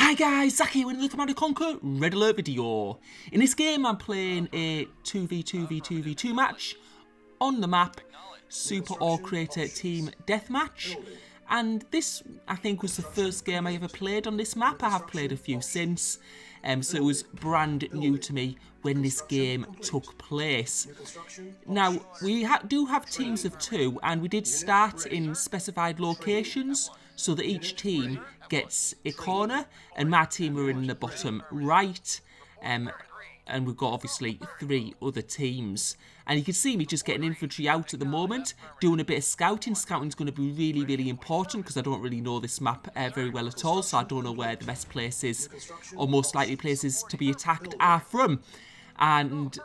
Hi guys, Zach here with another Command & Conquer Red Alert video. In this game I'm playing a 2v2v2v2 match on the map Super Or Creator Team Deathmatch. And this, I think, was the first game I ever played on this map. I have played a few since, so it was brand new to me when this game took place. Now, we do have teams of 2, and we did start in specified locations, so that each team gets a corner, and my team are in the bottom right, and we've got obviously 3 other teams. And you can see me just getting infantry out at the moment, doing a bit of scouting. Scouting is going to be really, really important because I don't really know this map very well at all, so I don't know where the best places or most likely places to be attacked are from. And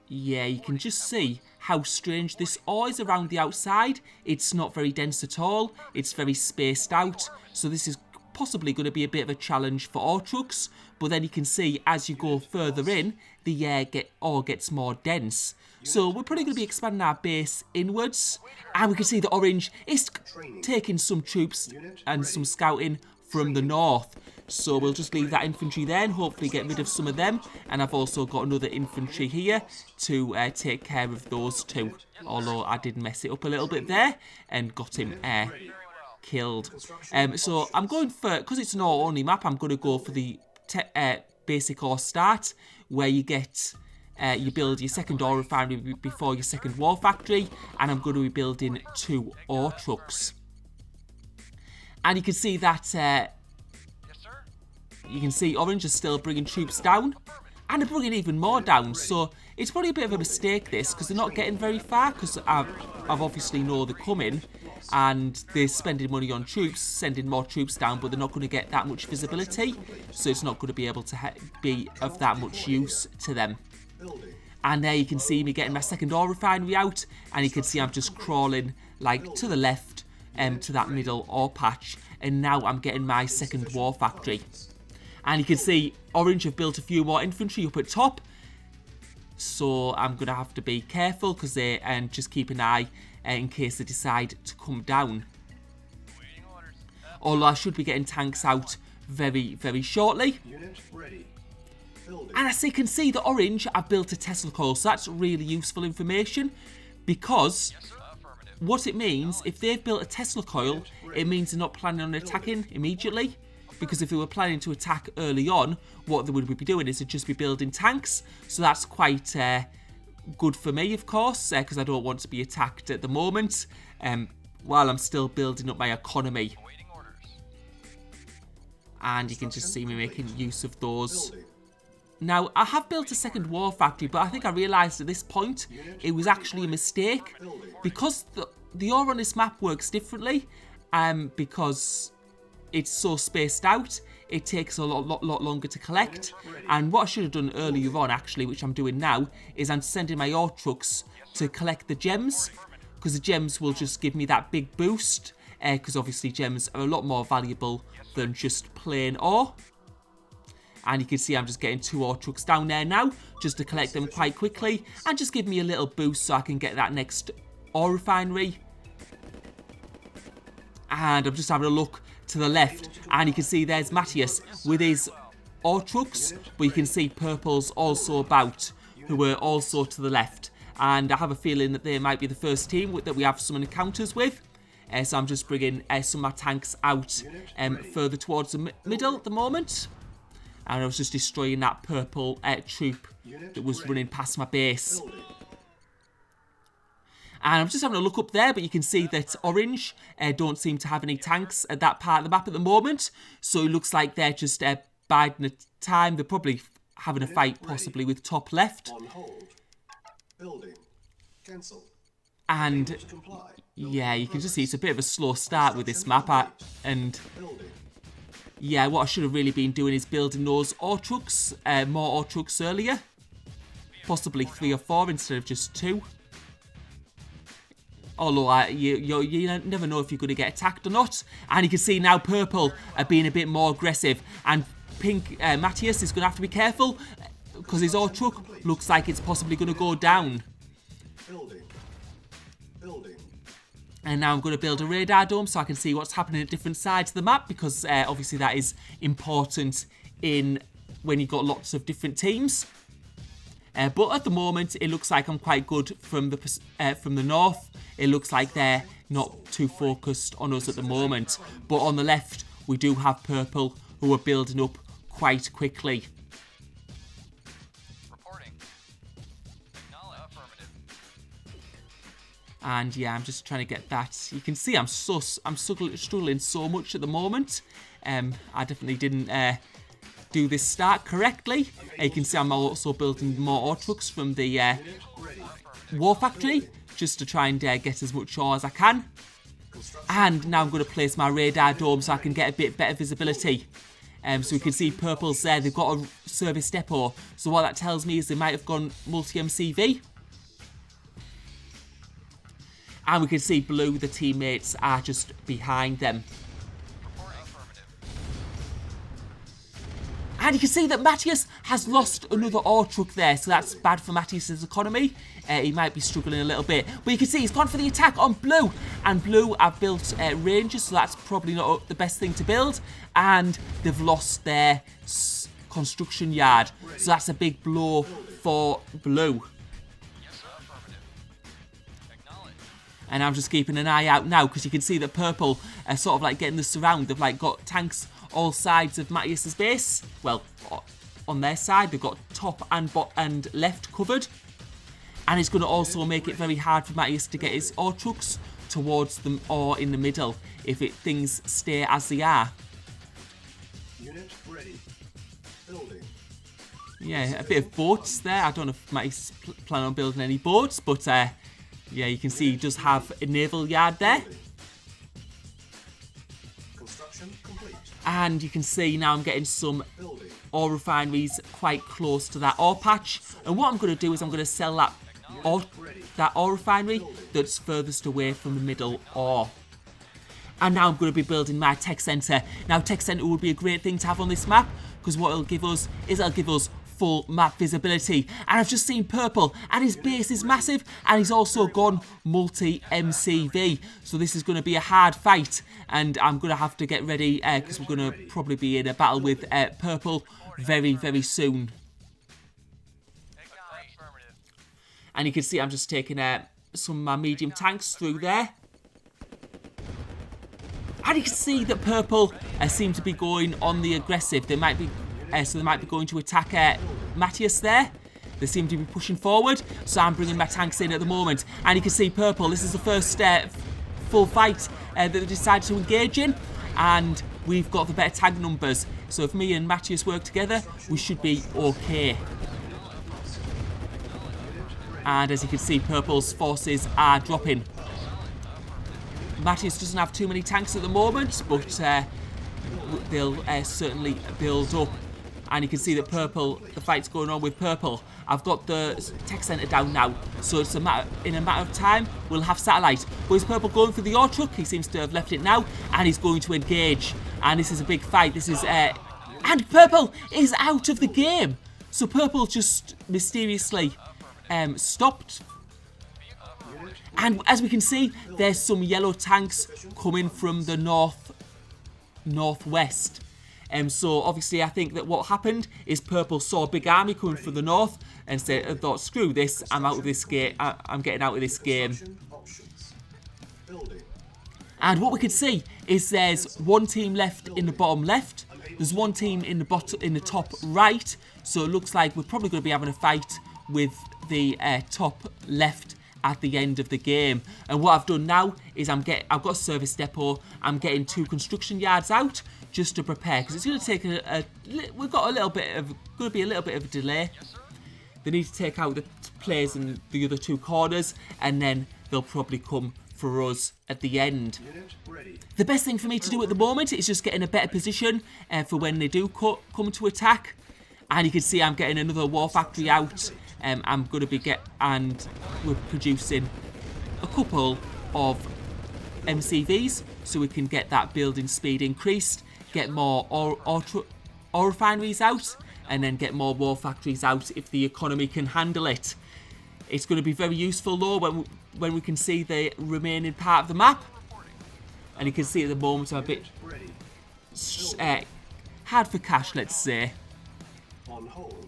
yeah, you can just see how strange this ore is around the outside. It's not very dense at all, it's very spaced out, so this is possibly going to be a bit of a challenge for ore trucks. But then you can see as you go further in, the ore gets more dense. So we're probably going to be expanding our base inwards, and we can see the orange is taking some troops and some scouting from the north. So we'll just leave that infantry there and hopefully get rid of some of them. And I've also got another infantry here to take care of those 2. Although I did mess it up a little bit there and got him killed. So I'm going for, because it's an ore only map, I'm going to go for the basic ore start, where you get you build your second ore refinery before your second war factory, and I'm going to be building 2 ore trucks. And you can see that you can see orange is still bringing troops down, and they're bringing even more down. So it's probably a bit of a mistake this, because they're not getting very far, because I've obviously know they're coming and they're spending money on troops, sending more troops down, but they're not going to get that much visibility, so it's not going to be able to be of that much use to them. And there you can see me getting my second ore refinery out, and you can see I'm just crawling like to the left to that middle ore patch, and now I'm getting my second war factory. And you can see orange have built a few more infantry up at top, so I'm going to have to be careful because they just keep an eye in case they decide to come down. Although I should be getting tanks out very, very shortly. And as you can see, the orange, I've built a Tesla coil, so that's really useful information, because what it means, if they've built a Tesla coil, it means they're not planning on attacking immediately. Because if they were planning to attack early on, what they would be doing is they'd just be building tanks. So that's quite good for me, of course, because I don't want to be attacked at the moment, while I'm still building up my economy. And you can just see me making use of those. Now, I have built a second war factory, but I think I realised at this point it was actually a mistake. Because the ore on this map works differently, because it's so spaced out, it takes a lot longer to collect. And what I should have done earlier on, actually, which I'm doing now, is I'm sending my ore trucks to collect the gems, because the gems will just give me that big boost, because obviously gems are a lot more valuable than just plain ore. And you can see I'm just getting 2 ore trucks down there now, just to collect them quite quickly, and just give me a little boost so I can get that next ore refinery. And I'm just having a look to the left, and you can see there's Matthias with his ore trucks, but you can see purple's also about, who are also to the left. And I have a feeling that they might be the first team that we have some encounters with. So I'm just bringing some of my tanks out further towards the middle at the moment. And I was just destroying that purple troop that was running past my base. And I'm just having a look up there, but you can see that orange don't seem to have any tanks at that part of the map at the moment. So it looks like they're just biding the time. They're probably having a fight possibly with top left. And yeah, you can just see it's a bit of a slow start with this map. And yeah, what I should have really been doing is building those ore trucks, more ore trucks earlier. Possibly 3 or 4 instead of just 2. Although you never know if you're going to get attacked or not. And you can see now purple are being a bit more aggressive. And pink, Matthias is going to have to be careful, because his ore truck looks like it's possibly going to go down. And now I'm going to build a radar dome so I can see what's happening at different sides of the map, because obviously that is important in when you've got lots of different teams. But at the moment, it looks like I'm quite good from the north. It looks like they're not too focused on us at the moment. But on the left, we do have purple, who are building up quite quickly. And yeah, I'm just trying to get that. You can see I'm struggling so much at the moment. I definitely didn't do this start correctly. You can see I'm also building more ore trucks from the war factory, just to try and get as much ore as I can. And now I'm going to place my radar dome so I can get a bit better visibility. So we can see purple's there. They've got a service depot. So what that tells me is they might have gone multi-MCV. And we can see blue, the teammates are just behind them. And you can see that Matthias has lost another ore truck there, so that's bad for Matthias's economy. He might be struggling a little bit. But you can see he's gone for the attack on blue. And blue have built rangers, so that's probably not the best thing to build. And they've lost their construction yard. So that's a big blow for blue. And I'm just keeping an eye out now, because you can see that purple are sort of like getting the surround. They've like got tanks all sides of Matthias's base. Well, on their side, they've got top and left covered. And it's going to also make it very hard for Matthias to get his ore trucks towards them or in the middle if things stay as they are. Unit ready. Building. Yeah, a bit of boats there. I don't know if Matthias is planning on building any boats, but yeah, you can see he does have a naval yard there. Construction complete. And you can see now I'm getting some ore refineries quite close to that ore patch. And what I'm going to do is I'm going to sell that ore refinery that's furthest away from the middle ore. And now I'm going to be building my tech centre. Now, tech centre would be a great thing to have on this map, because what it'll give us is it'll give us full map visibility. And I've just seen purple, and his base is massive, and he's also gone multi-MCV. So this is going to be a hard fight, and I'm going to have to get ready, because we're going to probably be in a battle with purple very, very soon. And you can see I'm just taking some of my medium tanks through there. And you can see that purple seem to be going on the aggressive. They might be, so they might be going to attack Matthias there. They seem to be pushing forward, so I'm bringing my tanks in at the moment. And you can see purple. This is the first full fight that they decided to engage in, and we've got the better tank numbers. So if me and Matthias work together, we should be okay. And as you can see, purple's forces are dropping. Matthias doesn't have too many tanks at the moment, but they'll certainly build up. And you can see that purple, the fight's going on with purple. I've got the tech centre down now, so it's in a matter of time, we'll have satellite. But is purple going for the ore truck? He seems to have left it now, and he's going to engage. And this is a big fight. This is and purple is out of the game. So purple just mysteriously stopped. And as we can see, there's some yellow tanks coming from the northwest. So obviously I think that what happened is purple saw a big army coming from the north and thought, screw this, I'm out of this game. I'm getting out of this game. And what we can see is there's one team left in the bottom left. There's one team in the top right. So it looks like we're probably going to be having a fight with the top left at the end of the game. And what I've done now is I've got a service depot. I'm getting 2 construction yards out just to prepare, because it's going to take we've got going to be a little bit of a delay. They need to take out the players in the other 2 corners, and then they'll probably come for us at the end. The best thing for me to do at the moment is just get in a better position for when they do come to attack. And you can see I'm getting another war factory out. I'm going to be and we're producing a couple of MCVs so we can get that building speed increased, get more ore refineries out, and then get more war factories out if the economy can handle it. It's going to be very useful though when when we can see the remaining part of the map. And you can see at the moment I'm a bit hard for cash, let's say. On hold.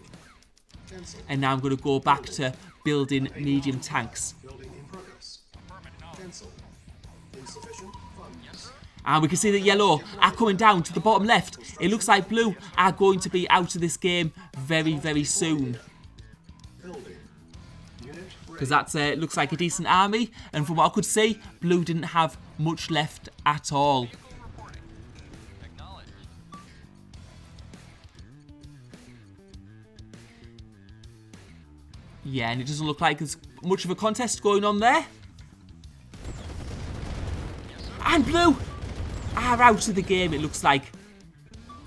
Cancel. And now I'm going to go back to building medium tanks. Building in progress. Cancel. Insufficient funds. And we can see that yellow are coming down to the bottom left. It looks like blue are going to be out of this game very, very soon. Building. Unit Because ready. that looks like a decent army. And from what I could see, blue didn't have much left at all. Yeah, and it doesn't look like there's much of a contest going on there. And blue are out of the game, it looks like.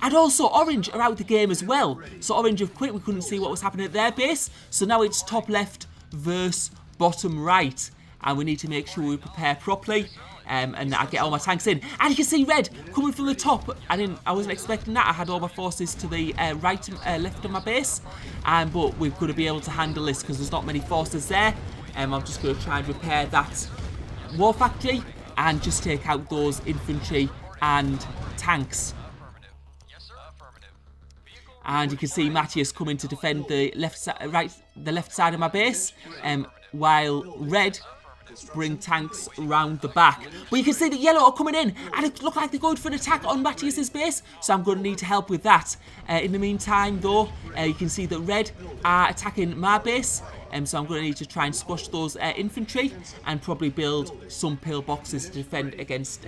And also orange are out of the game as well. So orange have quit, we couldn't see what was happening at their base. So now it's top left versus bottom right. And we need to make sure we prepare properly. And I get all my tanks in. And you can see red coming from the top. I wasn't expecting that. I had all my forces to the left of my base. But we've got to be able to handle this because there's not many forces there. I'm just going to try and repair that war factory and just take out those infantry and tanks. And you can see Matthias coming to defend the left side of my base, while red bring tanks round the back. But you can see that yellow are coming in, and it looks like they're going for an attack on Matthias's base, so I'm going to need to help with that. In the meantime, though, you can see that red are attacking my base, so I'm going to need to try and squash those infantry and probably build some pillboxes to defend against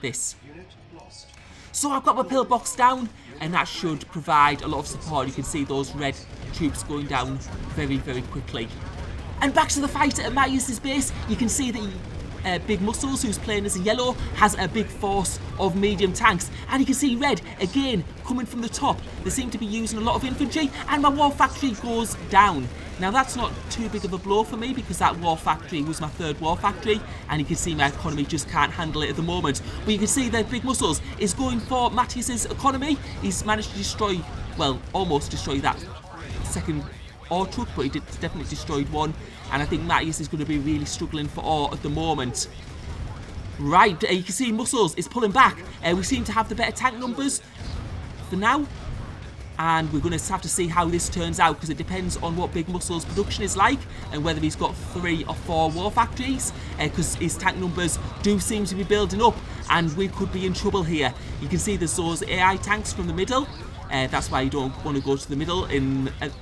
this. Unit lost. So I've got my pillbox down, and that should provide a lot of support. You can see those red troops going down very, very quickly. And back to the fight at Matthias's base. You can see that Big Muscles, who's playing as a yellow, has a big force of medium tanks. And you can see red, again, coming from the top. They seem to be using a lot of infantry, and my war factory goes down. Now, that's not too big of a blow for me, because that war factory was my third war factory, and you can see my economy just can't handle it at the moment. But you can see that Big Muscles is going for Matthias's economy. He's managed to destroy, well, almost destroy that second ore truck, but he definitely destroyed one. And I think Matthias is going to be really struggling for ore at the moment. Right, you can see Muscles is pulling back. We seem to have the better tank numbers for now. And we're going to have to see how this turns out, because it depends on what Big Muscles' production is like and whether he's got 3 or 4 war factories, because his tank numbers do seem to be building up, and we could be in trouble here. You can see there's those AI tanks from the middle. That's why you don't want to go to the middle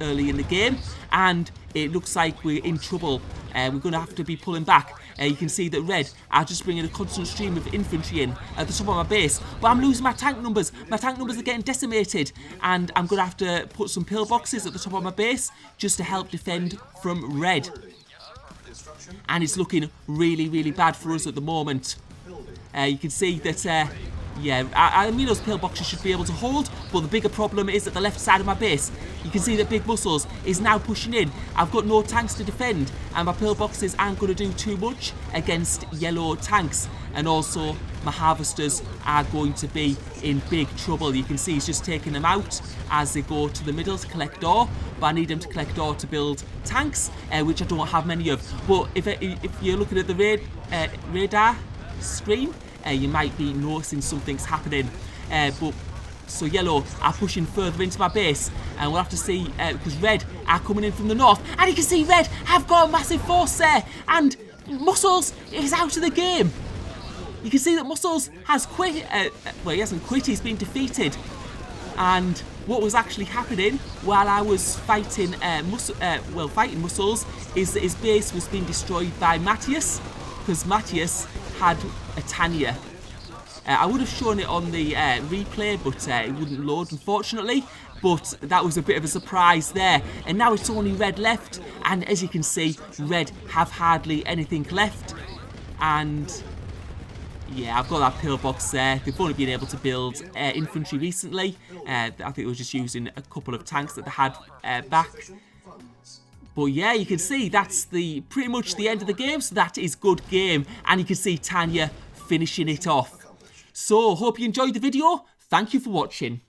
early in the game, and it looks like we're in trouble. We're going to have to be pulling back. You can see that red are just bringing a constant stream of infantry in at the top of my base, but I'm losing my tank numbers. My tank numbers are getting decimated, and I'm going to have to put some pillboxes at the top of my base just to help defend from red. And it's looking really, really bad for us at the moment. You can see that yeah, I mean those pillboxes should be able to hold, but the bigger problem is at the left side of my base. You can see that Big Muscles is now pushing in. I've got no tanks to defend, and my pillboxes aren't going to do too much against yellow tanks. And also, my harvesters are going to be in big trouble. You can see he's just taking them out as they go to the middle to collect ore, but I need them to collect ore to build tanks, which I don't have many of. But if you're looking at the radar screen, you might be noticing something's happening. So yellow are pushing further into my base, and we'll have to see, because red are coming in from the north, and you can see red have got a massive force there, and Muscles is out of the game. You can see that Muscles has quit. Well, he hasn't quit, he's been defeated. And what was actually happening while I was fighting Muscles is that his base was being destroyed by Matthias, because Matthias had a Tanya. I would have shown it on the replay, but it wouldn't load, unfortunately. But that was a bit of a surprise there. And now it's only red left, and as you can see, red have hardly anything left. And yeah, I've got that pillbox there. They've only been able to build infantry recently. I think they were just using a couple of tanks that they had back. But yeah, you can see that's pretty much the end of the game, so that is good game. And you can see Tanya finishing it off. So, hope you enjoyed the video. Thank you for watching.